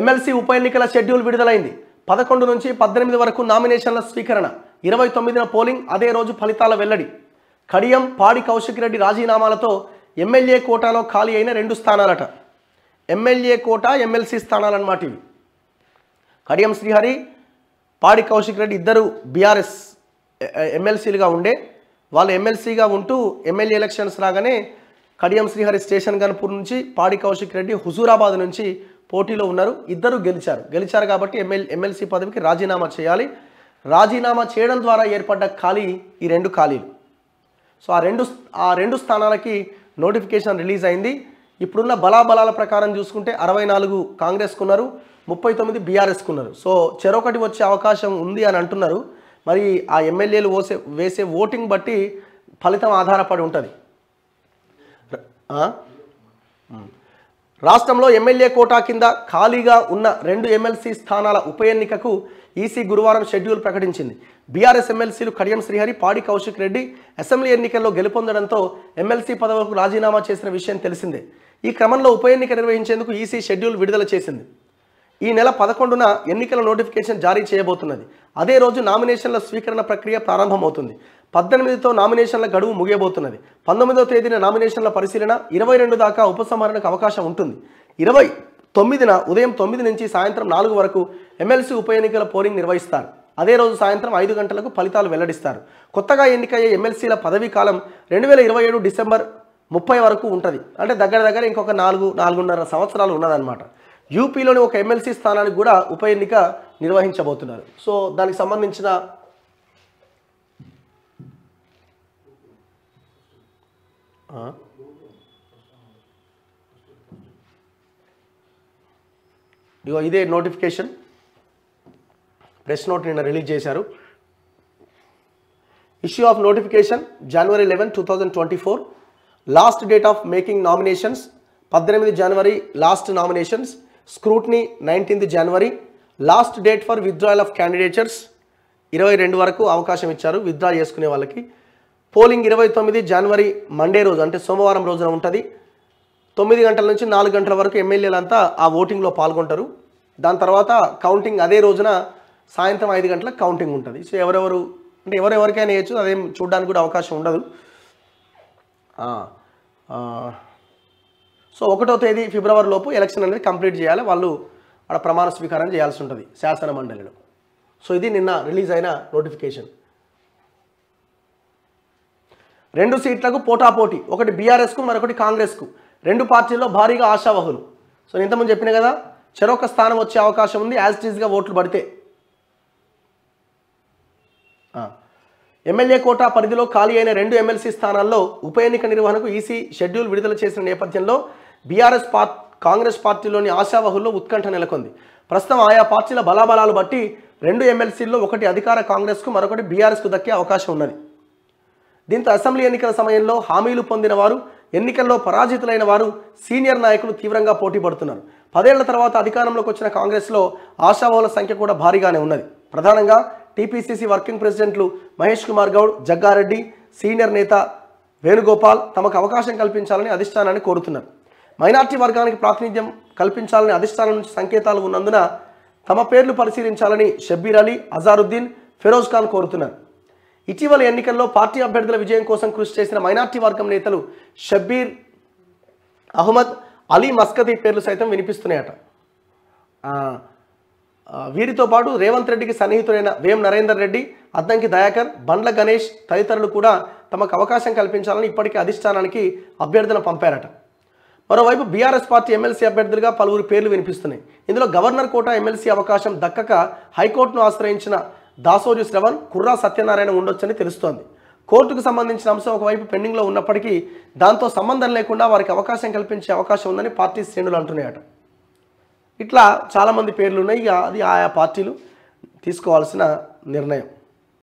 MLC ఉప ఎన్నికల schedule విడుదలైంది. 11 నుంచి 18 వరకు నామినేషన్ల స్వీకరణ, 29న పోలింగ్, అదే రోజు ఫలితాల వెల్లడి. కడియం పాడి కౌశిక్ రెడ్డి రాజీనామాలతో ఎమ్మెల్యే కోటాలో ఖాళీ అయిన 2 స్థానాలట. ఎమ్మెల్యే కోటా ఎమ్మెల్సీ స్థానాలన్నమాట ఇవి. కడియం శ్రీహరి, పాడి కౌశిక్ రెడ్డి ఇద్దరు బీఆర్ఎస్ ఎమ్మెల్సీలుగా ఉండే వాళ్ళు ఎమ్మెల్సీగా ఉంటూ ఎమ్మెల్యే ఎలక్షన్స్ రాగానే కడియం శ్రీహరి స్టేషన్ గన్పూర్ నుంచి, పాడి కౌశిక్ రెడ్డి హుజూరాబాద్ నుంచి పోటీలో ఉన్నారు. ఇద్దరు గెలిచారు కాబట్టి ఎమ్మెల్సీ పదవికి రాజీనామా చేయాలి. రాజీనామా చేయడం ద్వారా ఏర్పడ్డ ఖాళీ ఈ 2 ఖాళీలు. సో ఆ రెండు స్థానాలకి నోటిఫికేషన్ రిలీజ్ అయింది. ఇప్పుడున్న బలాబలాల ప్రకారం చూసుకుంటే 64 కాంగ్రెస్కు ఉన్నారు, 39 బీఆర్ఎస్కు ఉన్నారు. సో చెరొకటి వచ్చే అవకాశం ఉంది అని అంటున్నారు. మరి ఆ ఎమ్మెల్యేలు వేసే ఓటింగ్ బట్టి ఫలితం ఆధారపడి ఉంటుంది. రాష్ట్రంలో ఎమ్మెల్యే కోటా కింద ఖాళీగా ఉన్న 2 ఎమ్మెల్సీ స్థానాల ఉప ఎన్నికకు ఈసీ గురువారం షెడ్యూల్ ప్రకటించింది. బీఆర్ఎస్ ఎమ్మెల్సీలు కడియం శ్రీహరి, పాడి కౌశిక్ రెడ్డి అసెంబ్లీ ఎన్నికల్లో గెలుపొందడంతో ఎమ్మెల్సీ పదవులకు రాజీనామా చేసిన విషయం తెలిసిందే. ఈ క్రమంలో ఉప ఎన్నిక నిర్వహించేందుకు ఈసీ షెడ్యూల్ విడుదల చేసింది. ఈ నెల 11న ఎన్నికల నోటిఫికేషన్ జారీ చేయబోతున్నది. అదే రోజు నామినేషన్ల స్వీకరణ ప్రక్రియ ప్రారంభమవుతుంది. 18తో నామినేషన్ల గడువు ముగియబోతున్నది. 19వ తేదీన నామినేషన్ల పరిశీలన, 22 దాకా ఉపసంహరణకు అవకాశం ఉంటుంది. 29న ఉదయం 9 నుంచి సాయంత్రం 4 వరకు ఎమ్మెల్సీ ఉప ఎన్నికల పోలింగ్ నిర్వహిస్తారు. అదే రోజు సాయంత్రం 5 గంటలకు ఫలితాలు వెల్లడిస్తారు. కొత్తగా ఎన్నికయ్యే ఎమ్మెల్సీల పదవీ కాలం 2027 డిసెంబర్ 30 వరకు ఉంటుంది. అంటే దగ్గర ఇంకొక 4.5 సంవత్సరాలు ఉన్నదన్నమాట. యూపీలోని ఒక ఎమ్మెల్సీ స్థానానికి కూడా ఉప ఎన్నిక నిర్వహించబోతున్నారు. సో దానికి సంబంధించిన ఇదే నోటిఫికేషన్, ప్రెస్ నోట్ నిన్న రిలీజ్ చేశారు. Issue of notification January 11, 2024. Last date of making nominations 18 January last nominations. Scrutiny 19th January. Last date for withdrawal of candidatures 22 వరకు అవకాశం ఇచ్చారు విత్డ్రా చేసుకునే వాళ్ళకి. పోలింగ్ 29 జనవరి మండే రోజు, అంటే సోమవారం రోజున ఉంటుంది. 9 గంటల నుంచి 4 గంటల వరకు ఎమ్మెల్యేలంతా ఆ ఓటింగ్లో పాల్గొంటారు. దాని తర్వాత కౌంటింగ్ అదే రోజున సాయంత్రం 5 గంటలకు కౌంటింగ్ ఉంటుంది. సో ఎవరెవరికైనా వేయచ్చు, అదేం చూడడానికి కూడా అవకాశం ఉండదు. సో 1వ తేదీ ఫిబ్రవరి లోపు ఎలక్షన్ అనేది కంప్లీట్ చేయాలి. వాళ్ళు అక్కడ ప్రమాణ స్వీకారం చేయాల్సి ఉంటుంది శాసన మండలిలో. సో ఇది నిన్న రిలీజ్ అయిన నోటిఫికేషన్. 2 సీట్లకు పోటాపోటీ, ఒకటి బీఆర్ఎస్కు మరొకటి కాంగ్రెస్కు. 2 పార్టీల్లో భారీగా ఆశావహులు. సో నేను ఇంతకుముందు చెప్పిన కదా, చెరొక స్థానం వచ్చే అవకాశం ఉంది యాజ్ ఇట్ ఈజ్గా ఓట్లు పడితే. ఎమ్మెల్యే కోటా పరిధిలో ఖాళీ అయిన 2 ఎమ్మెల్సీ స్థానాల్లో ఉప ఎన్నిక నిర్వహణకు ఈసీ షెడ్యూల్ విడుదల చేసిన నేపథ్యంలో బీఆర్ఎస్ కాంగ్రెస్ పార్టీలోని ఆశావహుల్లో ఉత్కంఠ నెలకొంది. ప్రస్తుతం ఆయా పార్టీల బలాబలాలు బట్టి 2 ఎమ్మెల్సీల్లో ఒకటి అధికార కాంగ్రెస్కు, మరొకటి బీఆర్ఎస్కు దక్కే అవకాశం ఉన్నది. దీంతో అసెంబ్లీ ఎన్నికల సమయంలో హామీలు పొందిన వారు, ఎన్నికల్లో పరాజితులైన వారు, సీనియర్ నాయకులు తీవ్రంగా పోటీ పడుతున్నారు. 10 ఏళ్ల తర్వాత అధికారంలోకి వచ్చిన కాంగ్రెస్లో ఆశావహుల సంఖ్య కూడా భారీగానే ఉన్నది. ప్రధానంగా టీపీసీసీ వర్కింగ్ ప్రెసిడెంట్లు మహేష్ కుమార్ గౌడ్, జగ్గారెడ్డి, సీనియర్ నేత వేణుగోపాల్ తమకు అవకాశం కల్పించాలని అధిష్టానాన్ని కోరుతున్నారు. మైనార్టీ వర్గానికి ప్రాతినిధ్యం కల్పించాలని అధిష్టానం నుంచి సంకేతాలు ఉన్నందున తమ పేర్లు పరిశీలించాలని షబ్బీర్ అలీ, అజారుద్దీన్, ఫెరోజ్ ఖాన్ కోరుతున్నారు. ఇటీవల ఎన్నికల్లో పార్టీ అభ్యర్థుల విజయం కోసం కృషి చేసిన మైనార్టీ వర్గం నేతలు షబ్బీర్ అహ్మద్, అలీ మస్కదీ పేర్లు సైతం వినిపిస్తున్నాయట. వీరితో పాటు రేవంత్ రెడ్డికి సన్నిహితుడైన వేం నరేందర్ రెడ్డి, అద్దంకి దయాకర్, బండ్ల గణేష్ తదితరులు కూడా తమకు అవకాశం కల్పించాలని ఇప్పటికే అధిష్టానానికి అభ్యర్థన పంపారట. మరోవైపు బీఆర్ఎస్ పార్టీ ఎమ్మెల్సీ అభ్యర్థులుగా పలువురు పేర్లు వినిపిస్తున్నాయి. ఇందులో గవర్నర్ కోటా ఎమ్మెల్సీ అవకాశం దక్కక హైకోర్టును ఆశ్రయించిన దాసోజు శ్రవణ్, కుర్రా సత్యనారాయణ ఉండొచ్చని తెలుస్తోంది. కోర్టుకు సంబంధించిన అంశం ఒకవైపు పెండింగ్లో ఉన్నప్పటికీ దాంతో సంబంధం లేకుండా వారికి అవకాశం కల్పించే అవకాశం ఉందని పార్టీ శ్రేణులు అంటున్నాయట. ఇట్లా చాలామంది పేర్లు ఉన్నాయి. అది ఆయా పార్టీలు తీసుకోవాల్సిన నిర్ణయం.